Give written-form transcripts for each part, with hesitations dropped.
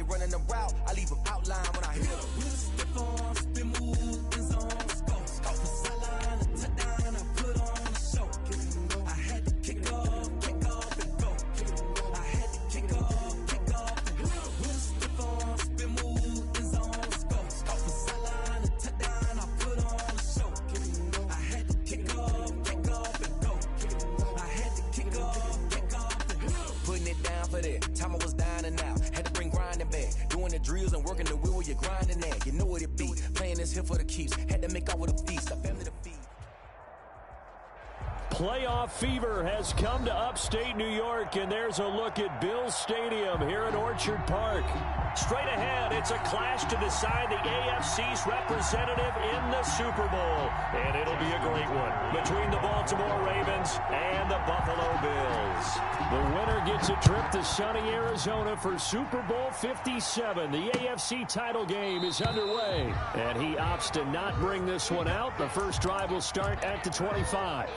they running the route, I leave them outline when I hit them. Stiff arm, spin move, in zone, scope. For sideline, a touchdown, I put on a show. I had to kick off and go. I had to kick off and go. Stiff arm, spin move, in zone, scope. For sideline, a touchdown, I put on a show. I had to kick off and go. I had to kick off and go. Putting it down for that. Time I was down and out. Had to bring grinding back. Doing the drills and working the wheel where you're grinding at. You know what it be. Playing this here for the keeps. Had to make out with a feast. A family to feed. Playoff fever has come to upstate New York, and there's a look at Bills Stadium here at Orchard Park. Straight ahead, it's a clash to decide the AFC's representative in the Super Bowl, and it'll be a great one between the Baltimore Ravens and the Buffalo Bills. The winner gets a trip to sunny Arizona for Super Bowl 57. The AFC title game is underway, and he opts to not bring this one out. The first drive will start at the 25.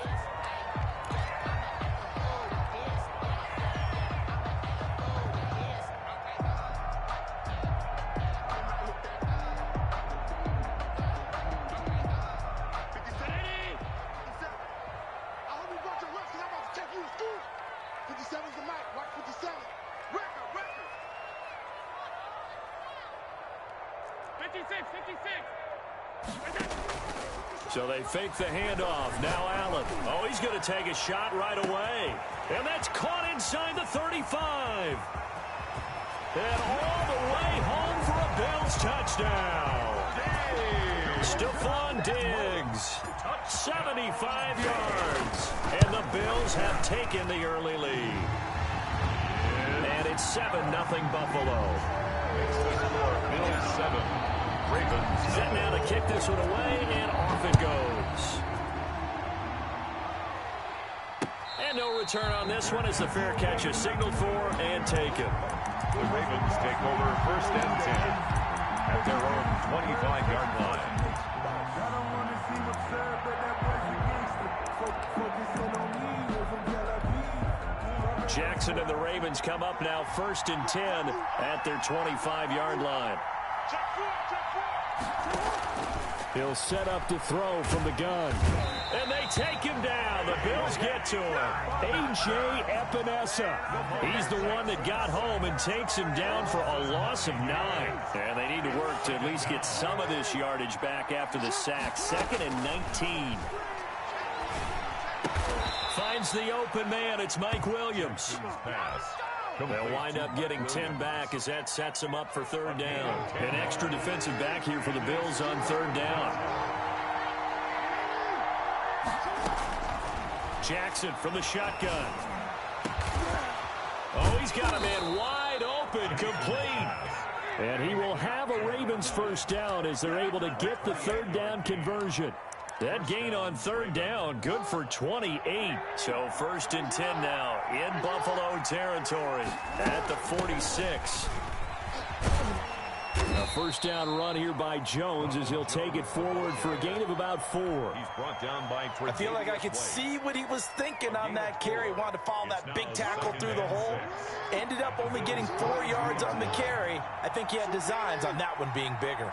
So they fake the handoff. Now Allen. Oh, he's going to take a shot right away. And that's caught inside the 35. And all the way home for a Bills touchdown. Stephon Diggs. 75 yards. And the Bills have taken the early lead. And it's 7-0 Buffalo. Bills 7. Ravens. Set now to kick this one away, and off it goes. And no return on this one as the fair catch is signaled for and taken. The Ravens take over 1st and 10 at their own 25-yard line. Jackson and the Ravens come up now 1st and 10 at their 25-yard line. He'll set up to throw from the gun. And they take him down. The Bills get to him. A.J. Epinesa. He's the one that got home and takes him down for a loss of 9. And they need to work to at least get some of this yardage back after the sack. 2nd and 19. Finds the open man. It's Mike Williams. They'll wind up getting 10 back as that sets them up for 3rd down. An extra defensive back here for the Bills on 3rd down. Jackson from the shotgun. Oh, he's got a man wide open, complete. And he will have a Ravens 1st down as they're able to get the 3rd down conversion. That gain on 3rd down, good for 28. So 1st and 10 now in Buffalo territory at the 46. A 1st down run here by Jones as he'll take it forward for a gain of about 4. He's brought down by I feel like I could see what he was thinking on that carry. Wanted to follow that big tackle through the hole. Ended up only getting 4 yards on the carry. I think he had designs on that one being bigger.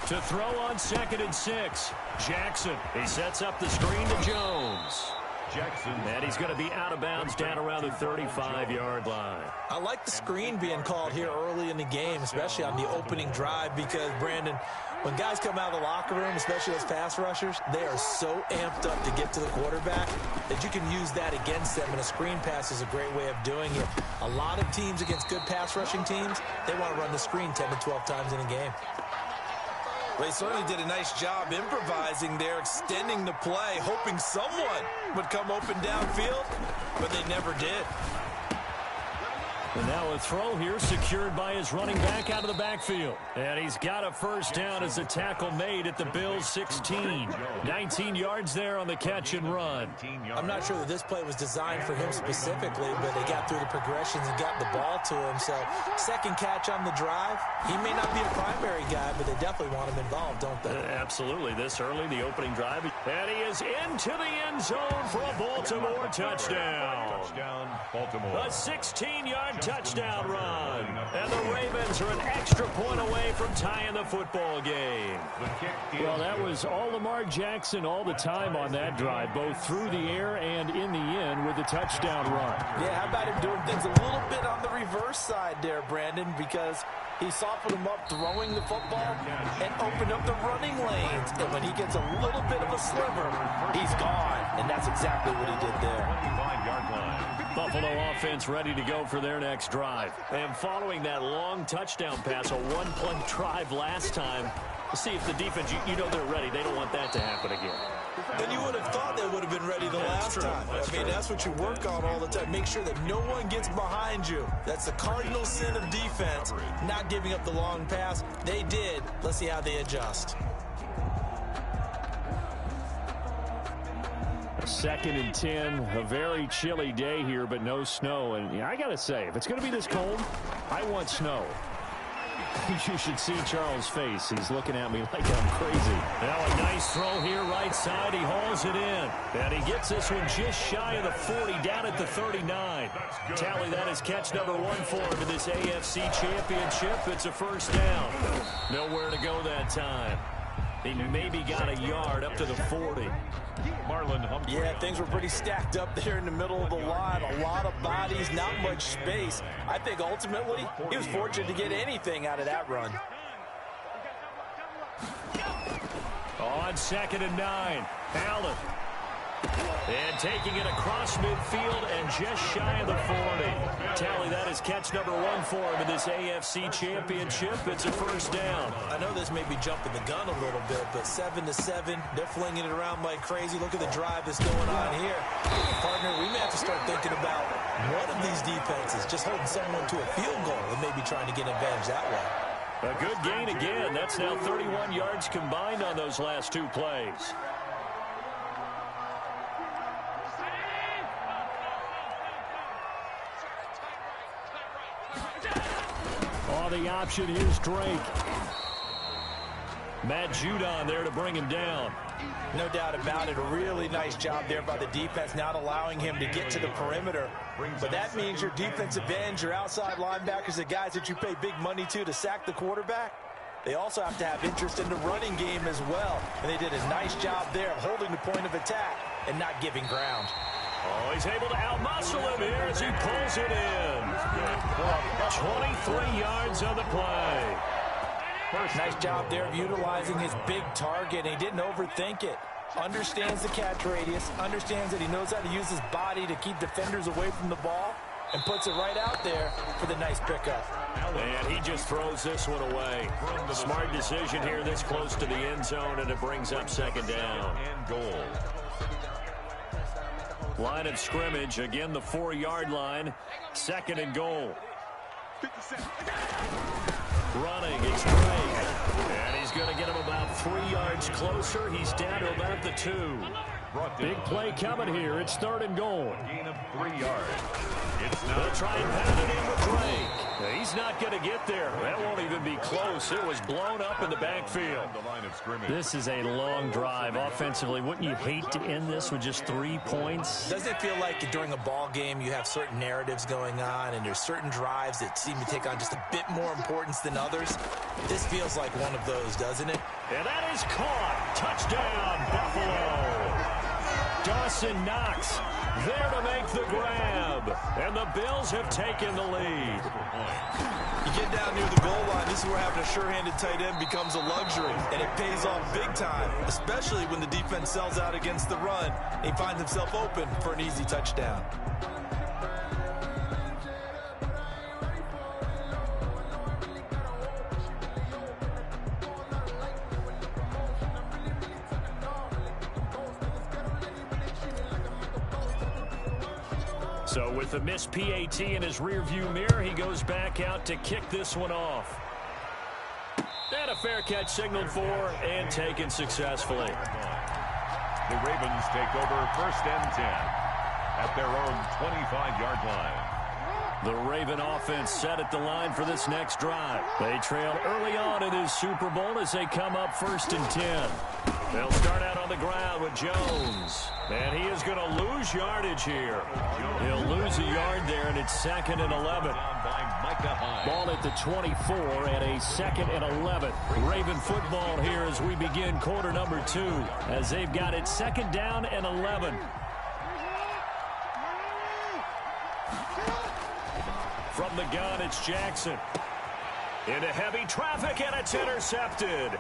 To throw on 2nd and 6. Jackson. He sets up the screen to Jones. Jackson. And he's going to be out of bounds down around the 35-yard line. I like the screen being called here early in the game, especially on the opening drive, because, Brandon, when guys come out of the locker room, especially those pass rushers, they are so amped up to get to the quarterback that you can use that against them, and a screen pass is a great way of doing it. A lot of teams against good pass rushing teams, they want to run the screen 10 to 12 times in a game. They certainly did a nice job improvising there, extending the play, hoping someone would come open downfield, but they never did. And now a throw here secured by his running back out of the backfield. And he's got a 1st down as the tackle made at the Bills' 16. 19 yards there on the catch and run. I'm not sure that this play was designed for him specifically, but they got through the progressions and got the ball to him. So 2nd catch on the drive. He may not be a primary guy, but they definitely want him involved, don't they? Absolutely. This early, the opening drive. And he is into the end zone for a Baltimore touchdown. Touchdown, Baltimore. A 16-yard touchdown run. Ravens are an extra point away from tying the football game. Well, that was all Lamar Jackson all the time on that drive, both through the air and in the end with a touchdown run. Yeah, how about him doing things a little bit on the reverse side there, Brandon, because he softened him up throwing the football and opened up the running lanes. And when he gets a little bit of a sliver, he's gone. And that's exactly what he did there. 25-yard line. Buffalo offense ready to go for their next drive. And following that long touchdown pass, a one-play drive last time, to see if the defense, you know they're ready. They don't want that to happen again. And you would have thought they would have been ready the last time. I mean, that's what you work on all the time. Make sure that no one gets behind you. That's the cardinal sin of defense, not giving up the long pass. They did. Let's see how they adjust. 2nd and 10, a very chilly day here, but no snow. And yeah, I got to say, if it's going to be this cold, I want snow. You should see Charles' face. He's looking at me like I'm crazy. Now a nice throw here, right side. He hauls it in. And he gets this one just shy of the 40, down at the 39. Tally, that is catch number 1 for him in this AFC Championship. It's a first down. Nowhere to go that time. He maybe got a yard up to the 40. Marlon Humphrey. Yeah, things were pretty stacked up there in the middle of the line. A lot of bodies, not much space. I think ultimately he was fortunate to get anything out of that run. On 2nd and 9, Allen. And taking it across midfield and just shy of the 40. Tally, that is catch number 1 for him in this AFC Championship. It's a first down. I know this may be jumping the gun a little bit, but 7-7, they're flinging it around like crazy. Look at the drive that's going on here. Partner, we may have to start thinking about one of these defenses just holding someone to a field goal and maybe trying to get an advantage that way. A good gain again. That's now 31 yards combined on those last 2 plays. The option, here's Drake. Matt Judon there to bring him down. No doubt about it. A really nice job there by the defense, not allowing him to get to the perimeter. But that means your defensive ends, your outside linebackers, the guys that you pay big money to sack the quarterback, they also have to have interest in the running game as well. And they did a nice job there of holding the point of attack and not giving ground. Oh, he's able to outmuscle him here as he pulls it in. 23 yards on the play. Nice job there of utilizing his big target. He didn't overthink it. Understands the catch radius. Understands that he knows how to use his body to keep defenders away from the ball. And puts it right out there for the nice pickup. And he just throws this one away. Smart decision here this close to the end zone, and it brings up 2nd down. And goal. Line of scrimmage, again the 4-yard line. 2nd and goal. Running, it's Drake. And he's going to get him about 3 yards closer. He's down to about the 2. Big play coming here. It's 3rd and goal. Gain of 3 yards. It's now. They'll try and pound it in with Drake. He's not going to get there. That won't even be close. It was blown up in the backfield. The line of scrimmage. This is a long drive offensively. Wouldn't you hate to end this with just 3 points? Doesn't it feel like during a ball game you have certain narratives going on and there's certain drives that seem to take on just a bit more importance than others? This feels like one of those, doesn't it? And that is caught. Touchdown, Buffalo. Dawson Knox there to make the grab. And the Bills have taken the lead. You get down near the goal line, this is where having a sure-handed tight end becomes a luxury. And it pays off big time, especially when the defense sells out against the run. And he finds himself open for an easy touchdown. So with the missed PAT in his rearview mirror, he goes back out to kick this one off. And a fair catch signaled for and taken successfully. The Ravens take over 1st and 10 at their own 25-yard line. The Raven offense set at the line for this next drive. They trail early on in this Super Bowl as they come up 1st and 10. They'll start out on the ground with Jones. And he is going to lose yardage here. He'll lose a yard there, and it's 2nd and 11. behind. Ball at the 24 and a 2nd and 11. Raven football here as we begin quarter number 2, as they've got it 2nd down and 11. From the gun, it's Jackson. Into heavy traffic, and it's intercepted.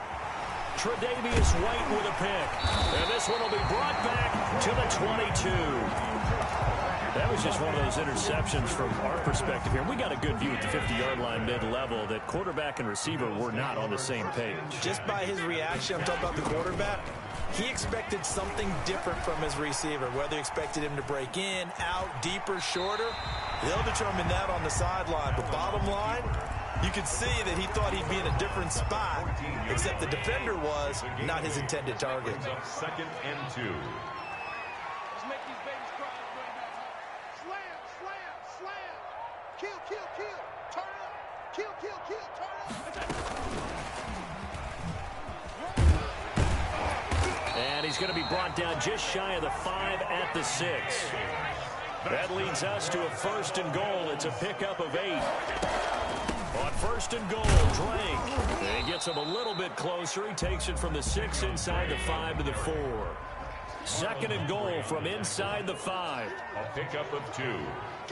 Tre'Davious White with a pick. And this one will be brought back to the 22. That was just one of those interceptions from our perspective here. We got a good view at the 50-yard line mid-level that quarterback and receiver were not on the same page. Just by his reaction, I'm talking about the quarterback, he expected something different from his receiver. Whether he expected him to break in, out, deeper, shorter, they'll determine that on the sideline. But bottom line, you could see that he thought he'd be in a different spot, except the defender was not his intended target. 2nd and 2. And he's going to be brought down just shy of the 5 at the 6. That leads us to a 1st and goal. It's a pickup of 8. On 1st and goal, Drake. And he gets him a little bit closer. He takes it from the 6 inside the 5 to the 4. 2nd and goal from inside the 5. A pickup of 2.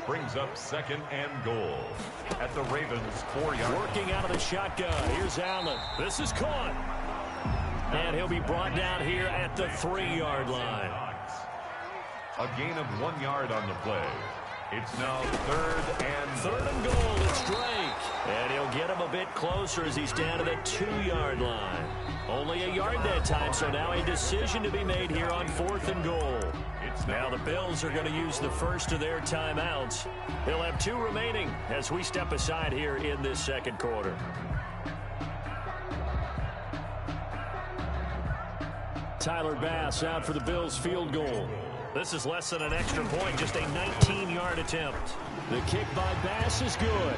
Brings up 2nd and goal at the Ravens 4-yard. Working out of the shotgun. Here's Allen. This is caught. And he'll be brought down here at the 3-yard line. A gain of 1 yard on the play. It's now 3rd and goal. It's Drake. And he'll get him a bit closer as he's down to the 2-yard line. Only a yard that time, so now a decision to be made here on 4th and goal. Now the Bills are going to use the first of their timeouts. They'll have 2 remaining as we step aside here in this 2nd quarter. Tyler Bass out for the Bills field goal. This is less than an extra point, just a 19-yard attempt. The kick by Bass is good.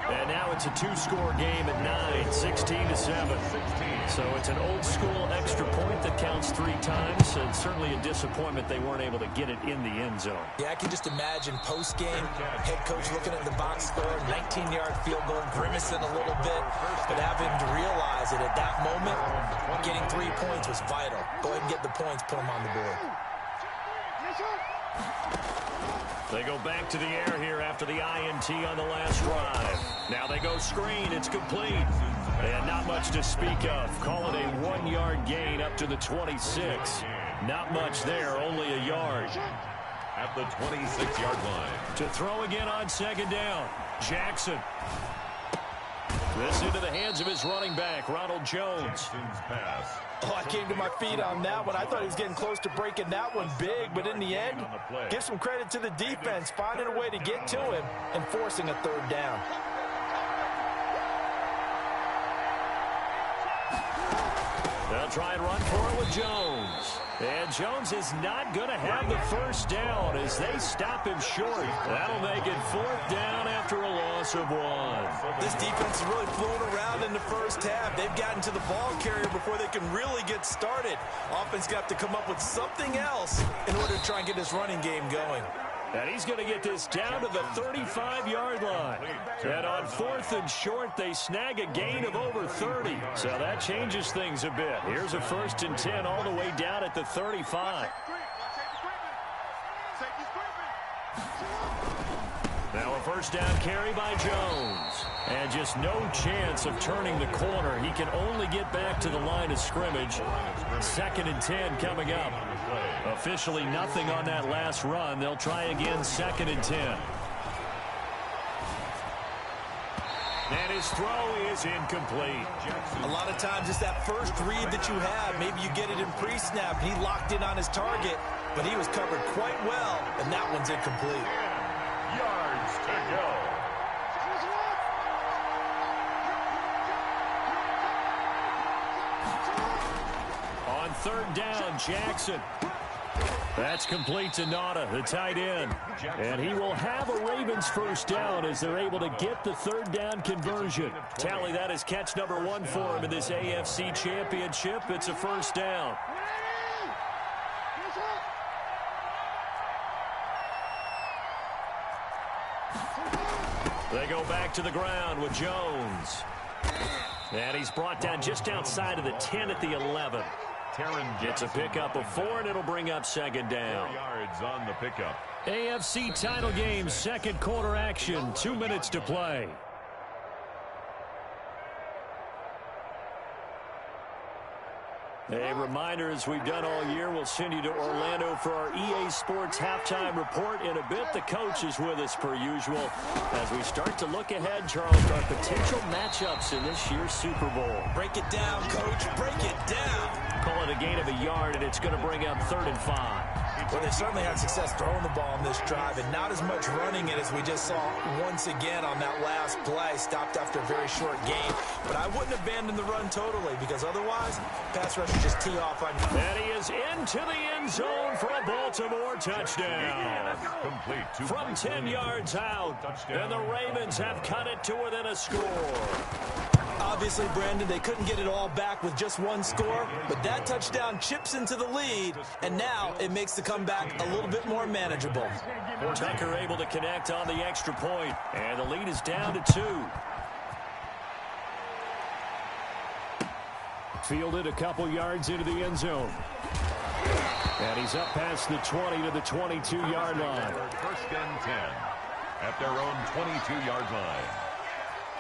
And now it's a 2-score game at 9, 16-7. So it's an old-school extra point that counts 3 times, and certainly a disappointment they weren't able to get it in the end zone. Yeah, I can just imagine post-game, head coach looking at the box score, 19-yard field goal, grimacing a little bit, but having to realize that at that moment, getting 3 points was vital. Go ahead and get the points, put them on the board. They go back to the air here after the INT on the last drive. Now they go screen. It's complete. And not much to speak of. Call it a 1-yard gain up to the 26. Not much there, only a yard. At the 26-yard line. To throw again on 2nd down. Jackson. This into the hands of his running back, Ronald Jones. Jackson's pass. Oh, I came to my feet on that one. I thought he was getting close to breaking that one big, but in the end, give some credit to the defense, finding a way to get to him and forcing a 3rd down. They'll try and run for it with Jones. And Jones is not going to have the 1st down as they stop him short. That'll make it 4th down after a loss of 1. This defense has really flown around in the first half. They've gotten to the ball carrier before they can really get started. Offense got to come up with something else in order to try and get this running game going. And he's going to get this down to the 35-yard line. And on 4th and short, they snag a gain of over 30. So that changes things a bit. Here's a 1st and 10 all the way down at the 35. Now a 1st down carry by Jones. And just no chance of turning the corner. He can only get back to the line of scrimmage. 2nd and 10 coming up. Officially nothing on that last run. They'll try again 2nd and 10. And his throw is incomplete. A lot of times it's that first read that you have. Maybe you get it in pre-snap. He locked in on his target, but he was covered quite well, and that one's incomplete. Yards to go. On 3rd down, Jackson. That's complete to Nauta, the tight end. And he will have a Ravens 1st down as they're able to get the 3rd down conversion. Tally, that is catch number 1 for him in this AFC Championship. It's a 1st down. They go back to the ground with Jones. And he's brought down just outside of the 10 at the 11. It's a pickup of 4, and it'll bring up second down. 4 yards on the pickup. AFC title game, second quarter action, 2 minutes to play. A reminder, as we've done all year, we'll send you to Orlando for our EA Sports halftime report in a bit. The coach is with us per usual as we start to look ahead, Charles, to our potential matchups in this year's Super Bowl. Break it down, Coach. Break it down. Call it a gain of a yard, and it's going to bring up 3rd and 5. Well, they certainly had success throwing the ball in this drive, and not as much running it as we just saw once again on that last play. Stopped after a very short gain. But I wouldn't abandon the run totally, because otherwise, pass rushers just tee off on you. And he is into the end zone for a Baltimore touchdown. Complete. From 10 yards out, and the Ravens have cut it to within a score. Obviously, Brandon, they couldn't get it all back with just one score, but that touchdown chips into the lead, and now it makes the comeback a little bit more manageable. Tucker able to connect on the extra point, and the lead is down to 2. Fielded a couple yards into the end zone. And he's up past the 20 to the 22-yard line. 1st and 10 at their own 22-yard line.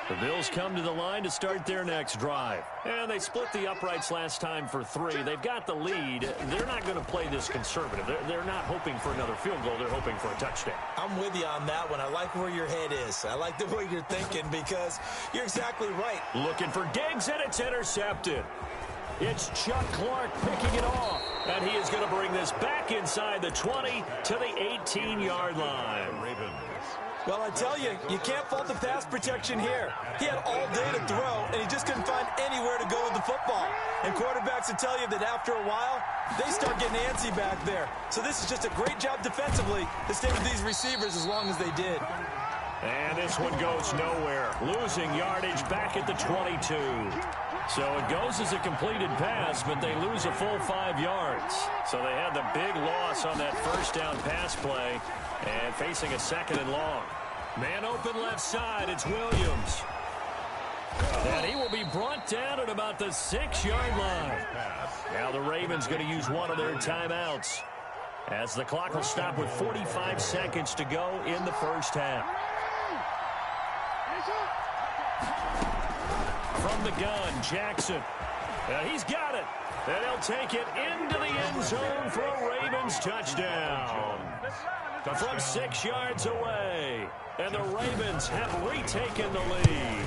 The Bills come to the line to start their next drive. And they split the uprights last time for 3. They've got the lead. They're not going to play this conservative. They're not hoping for another field goal. They're hoping for a touchdown. I'm with you on that one. I like where your head is. I like the way you're thinking, because you're exactly right. Looking for Diggs, and it's intercepted. It's Chuck Clark picking it off. And he is going to bring this back inside the 20 to the 18-yard line. Ravens. Well, I tell you, you can't fault the pass protection here. He had all day to throw, and he just couldn't find anywhere to go with the football. And quarterbacks will tell you that after a while, they start getting antsy back there. So this is just a great job defensively to stay with these receivers as long as they did. And this one goes nowhere. Losing yardage back at the 22. So it goes as a completed pass, but they lose a full 5 yards. So they had the big loss on that first down pass play, and facing a 2nd and long. Man open left side, it's Williams. And he will be brought down at about the 6-yard line. Now the Ravens going to use one of their timeouts, as the clock will stop with 45 seconds to go in the first half. From the gun, Jackson. He's got it. And he'll take it into the end zone for a Ravens touchdown. From 6 yards away. And the Ravens have retaken the lead.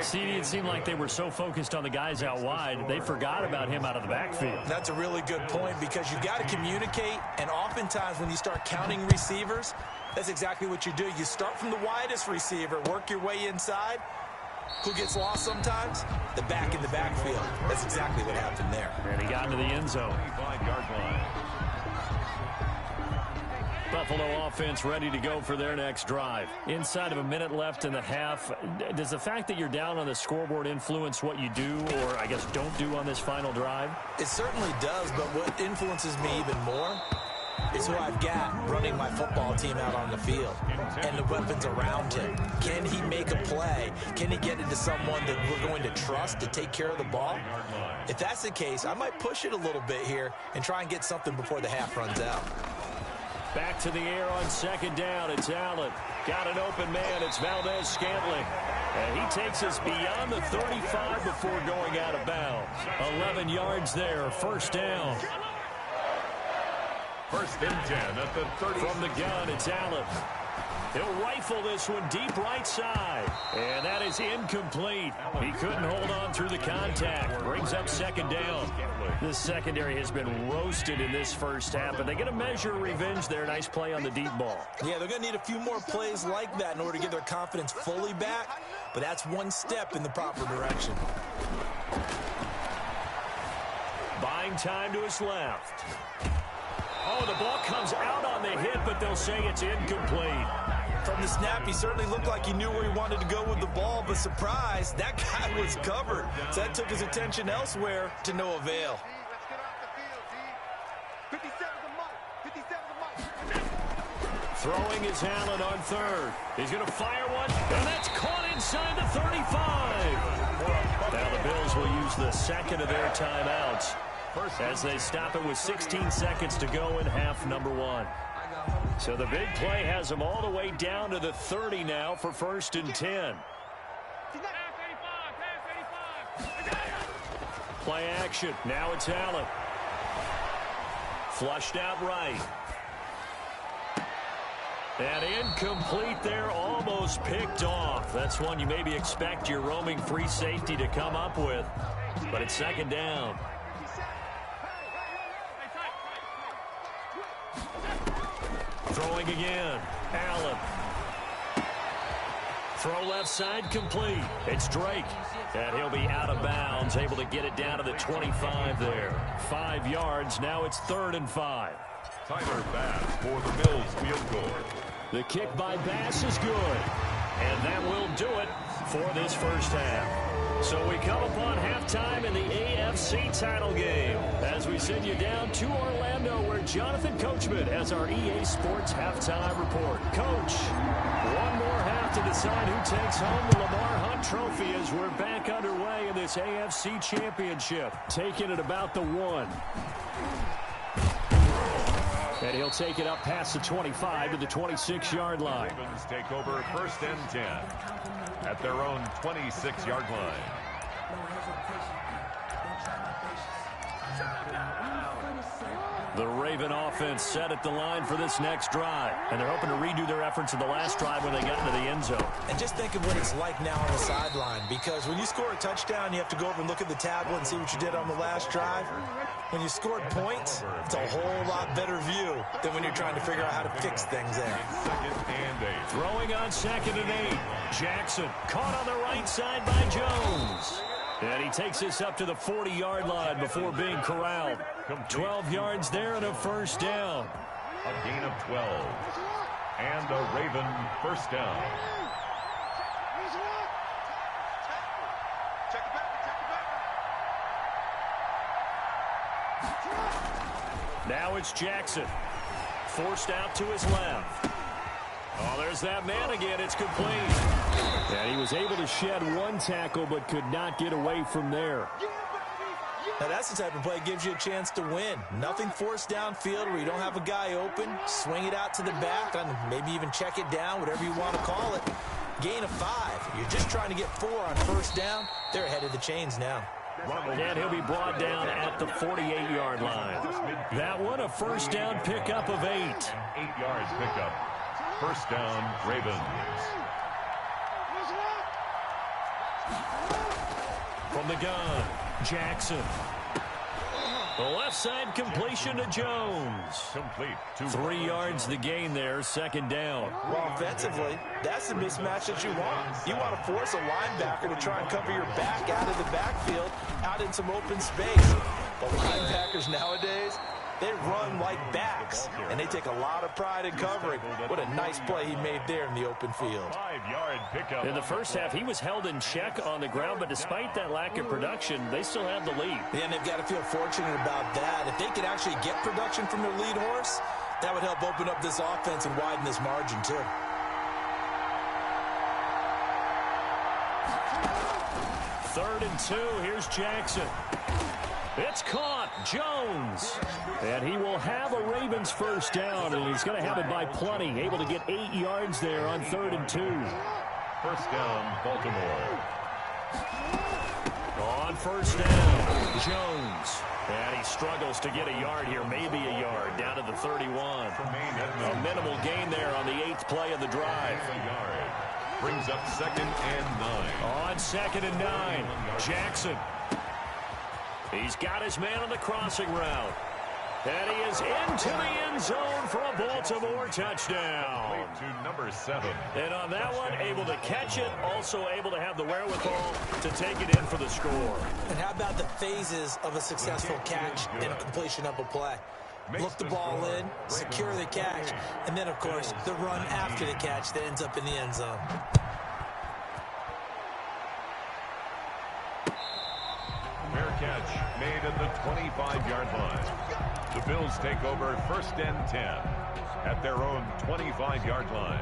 CD, it seemed like they were so focused on the guys out wide, they forgot about him out of the backfield. That's a really good point, because you got to communicate, and oftentimes when you start counting receivers, that's exactly what you do. You start from the widest receiver, work your way inside. Who gets lost sometimes? The back in the backfield. That's exactly what happened there. And he got into the end zone. 25-yard line. Buffalo offense ready to go for their next drive. Inside of a minute left in the half, does the fact that you're down on the scoreboard influence what you do, or I guess don't do on this final drive? It certainly does, but what influences me even more is who I've got running my football team out on the field and the weapons around him. Can he make a play? Can he get into someone that we're going to trust to take care of the ball? If that's the case, I might push it a little bit here and try and get something before the half runs out. Back to the air on 2nd down. It's Allen. Got an open man. It's Valdez-Scantling. And he takes us beyond the 35 before going out of bounds. 11 yards there. First down. 1st and 10 at the 30. From the gun, it's Allen. He'll rifle this one deep right side. And that is incomplete. He couldn't hold on through the contact. Brings up 2nd down. This secondary has been roasted in this first half, but they get a measure of revenge there. Nice play on the deep ball. Yeah, they're going to need a few more plays like that in order to get their confidence fully back, but that's one step in the proper direction. Buying time to his left. Oh, the ball comes out on the hit, but they'll say it's incomplete. From the snap, he certainly looked like he knew where he wanted to go with the ball, but surprise, that guy was covered. So that took his attention elsewhere to no avail. Throwing is Allen on third. He's going to fire one, and that's caught inside the 35. Now the Bills will use the second of their timeouts as they stop it with 16 seconds to go in half number one. So the big play has them all the way down to the 30 now for 1st and 10. Play action. Now it's Allen. Flushed out right. And incomplete there, almost picked off. That's one you maybe expect your roaming free safety to come up with. But it's 2nd down. Throwing again. Allen. Throw left side complete. It's Drake. And he'll be out of bounds, able to get it down to the 25 there. 5 yards. Now it's 3rd and 5. Tyler Bass for the Bills field goal. The kick by Bass is good. And that will do it for this first half. So we come upon halftime in the AFC title game as we send you down to Orlando where Jonathan Coachman has our EA Sports halftime report. Coach, one more half to decide who takes home the Lamar Hunt Trophy as we're back underway in this AFC Championship. Taking it about the 1. And he'll take it up past the 25 to the 26-yard line. Ravens take over 1st and 10 at their own 26-yard line. The Raven offense set at the line for this next drive. And they're hoping to redo their efforts in the last drive when they got into the end zone. And just think of what it's like now on the sideline, because when you score a touchdown, you have to go over and look at the tablet and see what you did on the last drive. When you scored points, it's a whole lot better view than when you're trying to figure out how to fix things there. 2nd and 8. Throwing on 2nd and 8. Jackson caught on the right side by Jones. And he takes this up to the 40-yard line before being corralled. 12 yards there and a 1st down. A gain of 12. And a Raven 1st down. Now it's Jackson. Forced out to his left. Oh, there's that man again. It's complete. And he was able to shed 1 tackle but could not get away from there. Now that's the type of play that gives you a chance to win. Nothing forced downfield where you don't have a guy open. Swing it out to the back, and maybe even check it down, whatever you want to call it. Gain of 5. You're just trying to get 4 on 1st down. They're ahead of the chains now. And he'll be brought down at the 48-yard line. That one a 1st down pickup of 8. 8 yards pickup. 1st down, Ravens. From the gun, Jackson. The left side completion to Jones. Complete. 3 yards the gain there, 2nd down. Well, offensively, that's the mismatch that you want. You want to force a linebacker to try and cover your back out of the backfield, out in some open space. The linebackers nowadays, they run like backs, and they take a lot of pride in covering. What a nice play he made there in the open field. 5-yard pickup. In the first half, he was held in check on the ground, but despite that lack of production, they still have the lead. And they've got to feel fortunate about that. If they could actually get production from their lead horse, that would help open up this offense and widen this margin, too. Third and 2, here's Jackson. It's caught, Jones. And he will have a Ravens 1st down, and he's going to have it by plenty. Able to get 8 yards there on 3rd and 2. 1st down, Baltimore. On 1st down, Jones. And he struggles to get a yard here, maybe a yard, down to the 31. A minimal gain there on the 8th play of the drive. Brings up 2nd and 9. On 2nd and 9, Jackson. He's got his man on the crossing route. And he is into the end zone for a Baltimore touchdown. To number 7. And on that one, able to catch it, also able to have the wherewithal to take it in for the score. And how about the phases of a successful catch and a completion of a play? Look the ball in, secure the catch, and then, of course, the run after the catch that ends up in the end zone. Fair catch made at the 25-yard line. The Bills take over 1st and 10 at their own 25-yard line.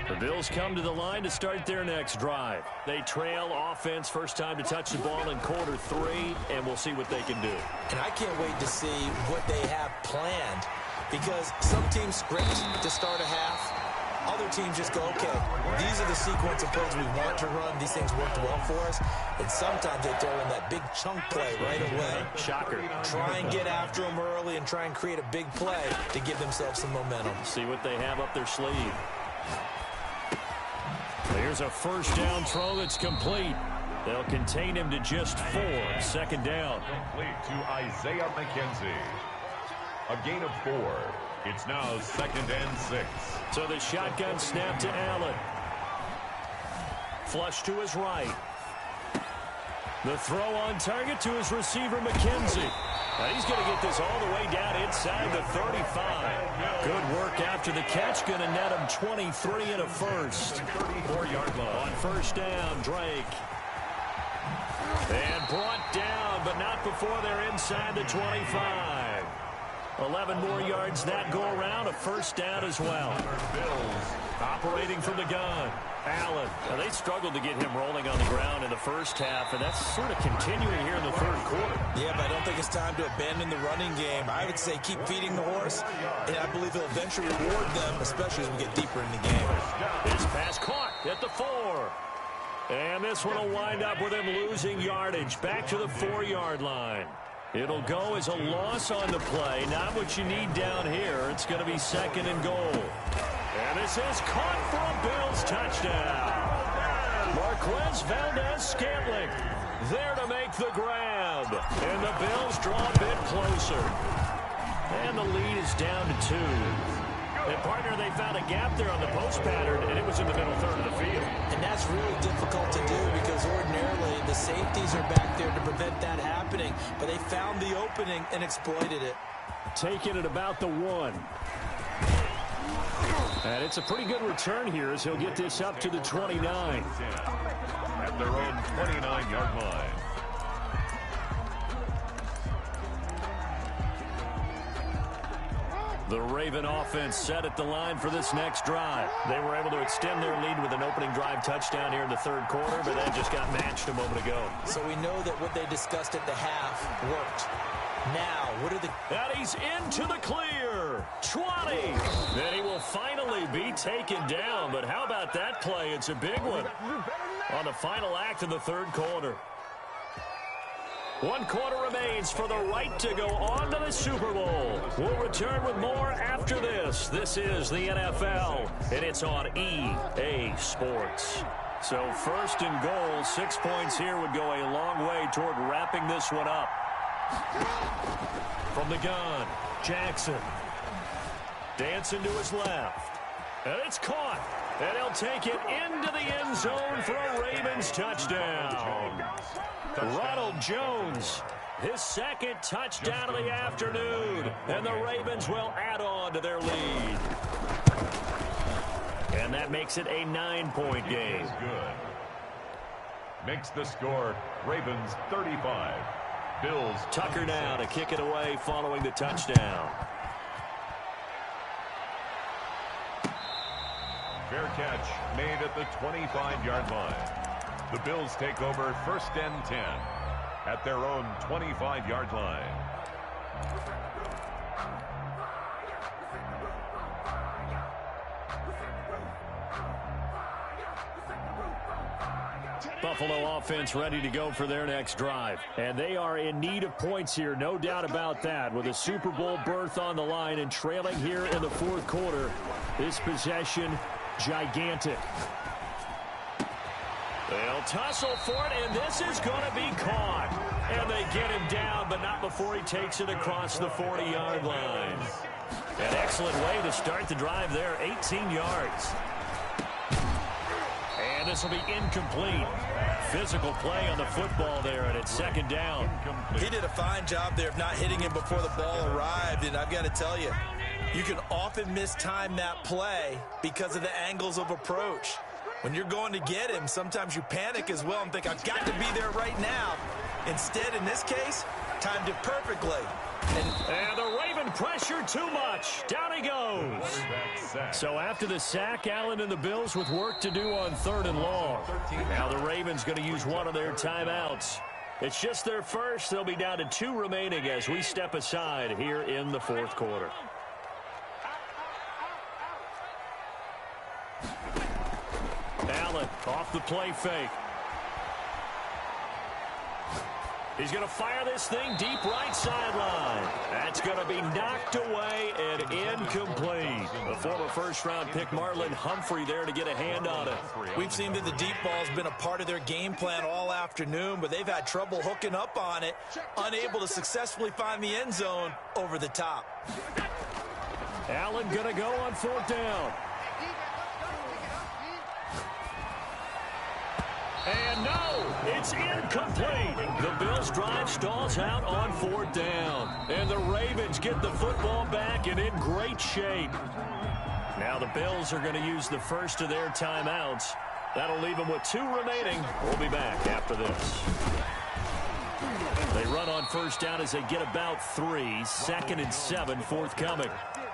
The Bills come to the line to start their next drive. They trail offense, first time to touch the ball in quarter 3, and we'll see what they can do. And I can't wait to see what they have planned, because some teams script to start a half. Other teams just go, okay, these are the sequence of plays we want to run. These things worked well for us. And sometimes they throw in that big chunk play right away. Shocker. Try and get after them early and try and create a big play to give themselves some momentum. See what they have up their sleeve. Here's a first down throw that's complete. They'll contain him to just 4. 2nd down. Complete to Isaiah McKenzie. A gain of 4. It's now 2nd and 6. So the shotgun snap to Allen. Flush to his right. The throw on target to his receiver, McKenzie. Now he's going to get this all the way down inside the 35. Good work after the catch. Going to net him 23 and a first. 34-yard line. On first down, Drake. And brought down, but not before they're inside the 25. 11 more yards that go around. A first down as well. Bills operating from the gun. Allen. Now they struggled to get him rolling on the ground in the first half, and that's sort of continuing here in the 3rd quarter. Yeah, but I don't think it's time to abandon the running game. I would say keep feeding the horse, and I believe he'll eventually reward them, especially as we get deeper in the game. This pass caught at the 4. And this one will wind up with him losing yardage. Back to the 4-yard line. It'll go as a loss on the play. Not what you need down here. It's going to be 2nd and goal. And this is caught for a Bills touchdown. Marquez Valdez-Scantling there to make the grab. And the Bills draw a bit closer. And the lead is down to 2. And, partner, they found a gap there on the post pattern, and it was in the middle third of the field. And that's really difficult to do because ordinarily the safeties are back there to prevent that happening. But they found the opening and exploited it. Taking it about the 1. And it's a pretty good return here as he'll get this up to the 29. At their own 29-yard line. The Raven offense set at the line for this next drive. They were able to extend their lead with an opening drive touchdown here in the 3rd quarter, but that just got matched a moment ago. So we know that what they discussed at the half worked. Now, what are the... And he's into the clear. 20. Then he will finally be taken down, but how about that play? It's a big one on the final act of the 3rd quarter. 1 quarter remains for the right to go on to the Super Bowl. We'll return with more after this. This is the NFL, and it's on EA Sports. So 1st and goal, 6 points here would go a long way toward wrapping this one up. From the gun, Jackson. Dancing to his left. And it's caught. And he'll take it into the end zone for a Ravens touchdown. Ronald Jones, his 2nd touchdown of the afternoon. And the Ravens will add on to their lead. And that makes it a 9-point game. Good. Makes the score Ravens 35. Bills. Tucker now to kick it away following the touchdown. Fair catch made at the 25-yard line. The Bills take over 1st and 10 at their own 25-yard line. Buffalo offense ready to go for their next drive. And they are in need of points here, no doubt about that. With a Super Bowl berth on the line and trailing here in the 4th quarter, this possession gigantic. They'll tussle for it, and this is going to be caught. And they get him down, but not before he takes it across the 40-yard line. An excellent way to start the drive there, 18 yards. And this will be incomplete. Physical play on the football there, and it's 2nd down. He did a fine job there of not hitting him before the ball arrived, and I've got to tell you, you can often mistime that play because of the angles of approach. When you're going to get him, sometimes you panic as well and think, I've got to be there right now. Instead, in this case, timed it perfectly. And the Raven pressure too much. Down he goes. So after the sack, Allen and the Bills with work to do on 3rd and long. Now the Ravens going to use one of their timeouts. It's just their first. They'll be down to 2 remaining as we step aside here in the 4th quarter. Allen off the play fake. He's going to fire this thing deep right sideline. That's going to be knocked away and incomplete. The former first-round pick Marlon Humphrey there to get a hand on it. We've seen that the deep ball's been a part of their game plan all afternoon, but they've had trouble hooking up on it, unable to successfully find the end zone over the top. Allen going to go on 4th down. And no, it's incomplete. The Bills' drive stalls out on 4th down. And the Ravens get the football back and in great shape. Now the Bills are going to use the first of their timeouts. That'll leave them with 2 remaining. We'll be back after this. They run on 1st down as they get about 3. 2nd and 7 forthcoming.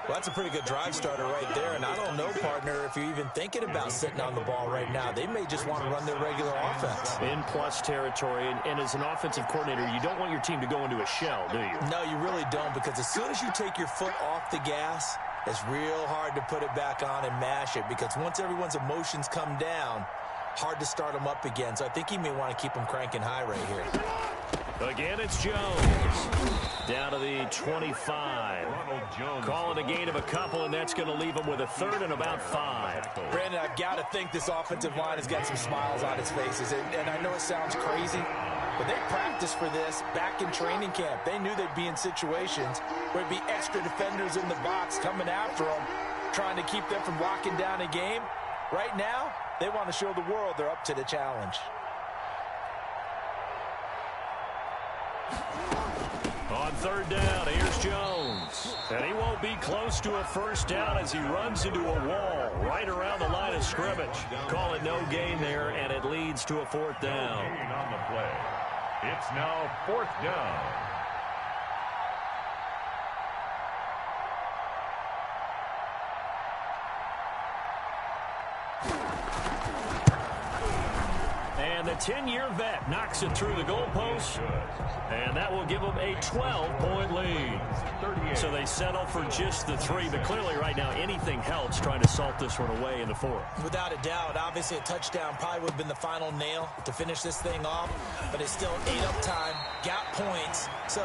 Well, that's a pretty good drive starter right there, and I don't know, partner, if you're even thinking about sitting on the ball right now. They may just want to run their regular offense. In plus territory, and as an offensive coordinator, you don't want your team to go into a shell, do you? No, you really don't, because as soon as you take your foot off the gas, it's real hard to put it back on and mash it, because once everyone's emotions come down, hard to start them up again. So I think he may want to keep them cranking high right here. Again, it's Jones. Down to the 25. Calling a gain of a couple, and that's going to leave him with a 3rd and about 5. Brandon, I've got to think this offensive line has got some smiles on its faces. And I know it sounds crazy, but they practiced for this back in training camp. They knew they'd be in situations where there'd be extra defenders in the box coming after them, trying to keep them from locking down a game. Right now, they want to show the world they're up to the challenge. On 3rd down, here's Jones. And he won't be close to a 1st down as he runs into a wall right around the line of scrimmage. Call it no gain there, and it leads to a 4th down. On the play, it's now 4th down. And the 10-year vet knocks it through the goalpost, and that will give them a 12-point lead. So they settle for just the 3, but clearly right now anything helps trying to salt this one away in the 4th. Without a doubt, obviously a touchdown probably would have been the final nail to finish this thing off, but it's still 8-up time, got points. So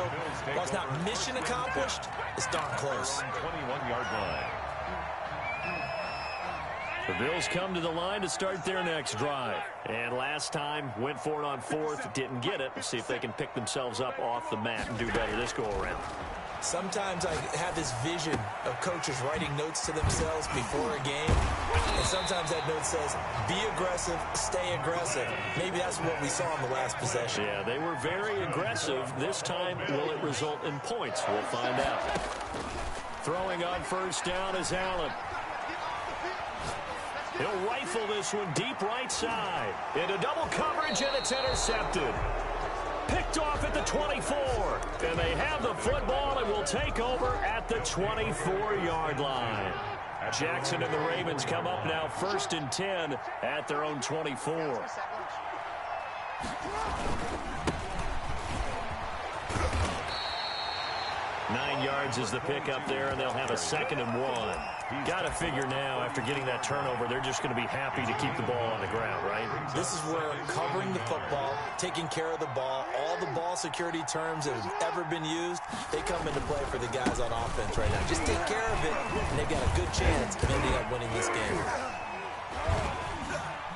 while it's not mission accomplished, it's darn close. 21-yard line. The Bills come to the line to start their next drive. And last time, went for it on 4th, didn't get it. We'll see if they can pick themselves up off the mat and do better this go-around. Sometimes I have this vision of coaches writing notes to themselves before a game. And sometimes that note says, be aggressive, stay aggressive. Maybe that's what we saw in the last possession. Yeah, they were very aggressive. This time, will it result in points? We'll find out. Throwing on 1st down is Allen. He'll rifle this one deep right side. Into double coverage, and it's intercepted. Picked off at the 24. And they have the football and will take over at the 24-yard line. Jackson and the Ravens come up now 1st and 10 at their own 24. Nine yards is the pickup there, and they'll have a 2nd and 1. Got to figure now, after getting that turnover, they're just going to be happy to keep the ball on the ground, right? This is where covering the football, taking care of the ball, all the ball security terms that have ever been used, they come into play for the guys on offense right now. Just take care of it, and they've got a good chance of ending up winning this game.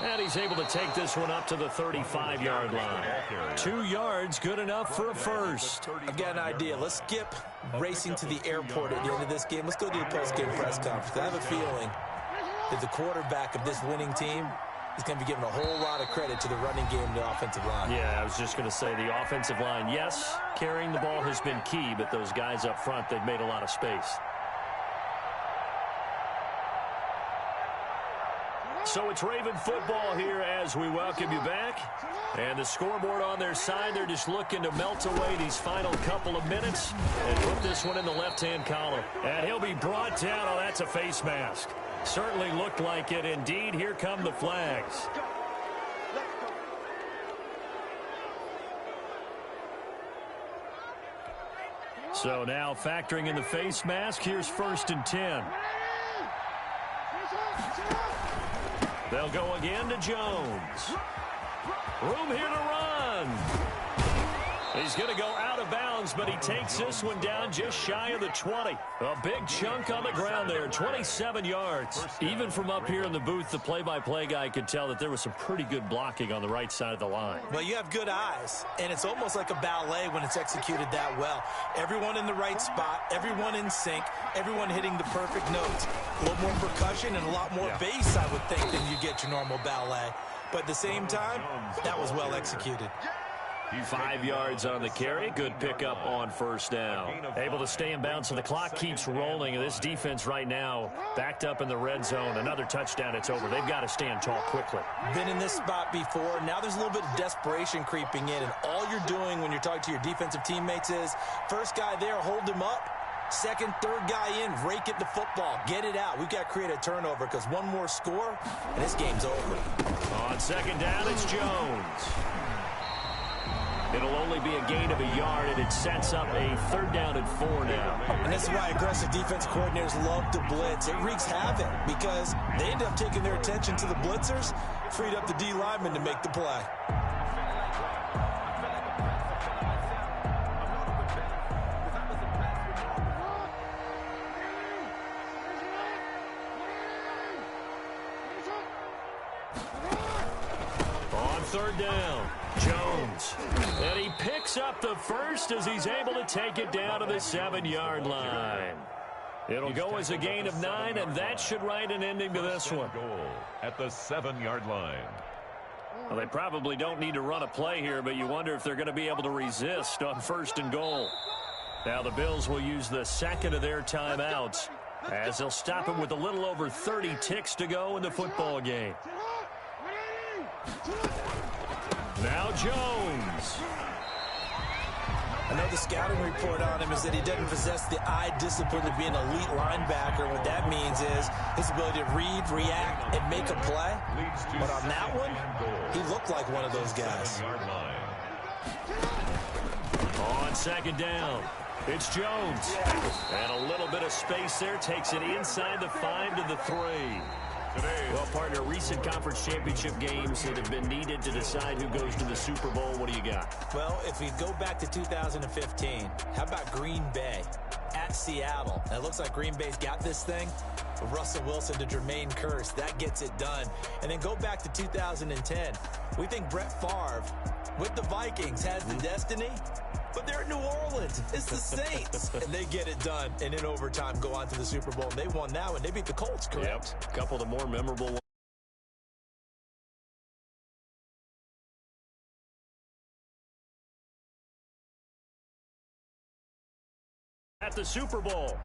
And he's able to take this one up to the 35-yard line. 2 yards, good enough for a first. I've got an idea. Let's skip racing to the airport at the end of this game. Let's go do the post-game press conference. I have a feeling that the quarterback of this winning team is going to be giving a whole lot of credit to the running game and the offensive line. Yeah, I was just going to say the offensive line, yes, carrying the ball has been key, but those guys up front, they've made a lot of space. So it's Raven football here as we welcome you back. And the scoreboard on their side, they're just looking to melt away these final couple of minutes and put this one in the left-hand column. And he'll be brought down. Oh, that's a face mask. Certainly looked like it. Indeed, here come the flags. So now factoring in the face mask, here's 1st and 10. They'll go again to Jones. Room here to run. He's going to go out of bounds, but he takes this one down just shy of the 20. A big chunk on the ground there, 27 yards. Even from up here in the booth, the play-by-play guy could tell that there was some pretty good blocking on the right side of the line. Well, you have good eyes, and it's almost like a ballet when it's executed that well. Everyone in the right spot, everyone in sync, everyone hitting the perfect notes. A little more percussion and a lot more bass, I would think, than you get your normal ballet. But at the same time, that was well executed. 5 yards on the carry. Good pickup on 1st down. Able to stay in bounds, so the clock keeps rolling. And this defense right now backed up in the red zone. Another touchdown, it's over. They've got to stand tall quickly. Been in this spot before. Now there's a little bit of desperation creeping in. And all you're doing when you're talking to your defensive teammates is, first guy there, hold him up. Second, third guy in, rake at the football. Get it out. We've got to create a turnover because one more score, and this game's over. On 2nd down, it's Jones. It'll only be a gain of a yard, and it sets up a 3rd down and 4 now. And this is why aggressive defense coordinators love to blitz. It wreaks havoc because they end up taking their attention to the blitzers, freed up the D lineman to make the play. On 3rd down, Jones. And he picks up the first as he's able to take it down to the 7-yard line. It'll go as a gain of 9, and that should write an ending to this one. Goal at the 7-yard line. Well, they probably don't need to run a play here, but you wonder if they're going to be able to resist on 1st and goal. Now the Bills will use the 2nd of their timeouts as they'll stop him with a little over 30 ticks to go in the football game. Now Jones. I know the scouting report on him is that he doesn't possess the eye discipline to be an elite linebacker. What that means is his ability to read, react, and make a play. But on that one, he looked like one of those guys. On 2nd down, it's Jones. And a little bit of space there takes it inside the 5 to the 3. Well, partner, recent conference championship games that have been needed to decide who goes to the Super Bowl. What do you got? Well, if we go back to 2015, how about Green Bay at Seattle? And it looks like Green Bay's got this thing. Russell Wilson to Jermaine Kearse, that gets it done. And then go back to 2010. We think Brett Favre with the Vikings has the destiny. But they're in New Orleans. It's the Saints. And they get it done. And in overtime, go on to the Super Bowl. And they won that one. They beat the Colts, correct? Yep. A couple of the more memorable ones. At the Super Bowl.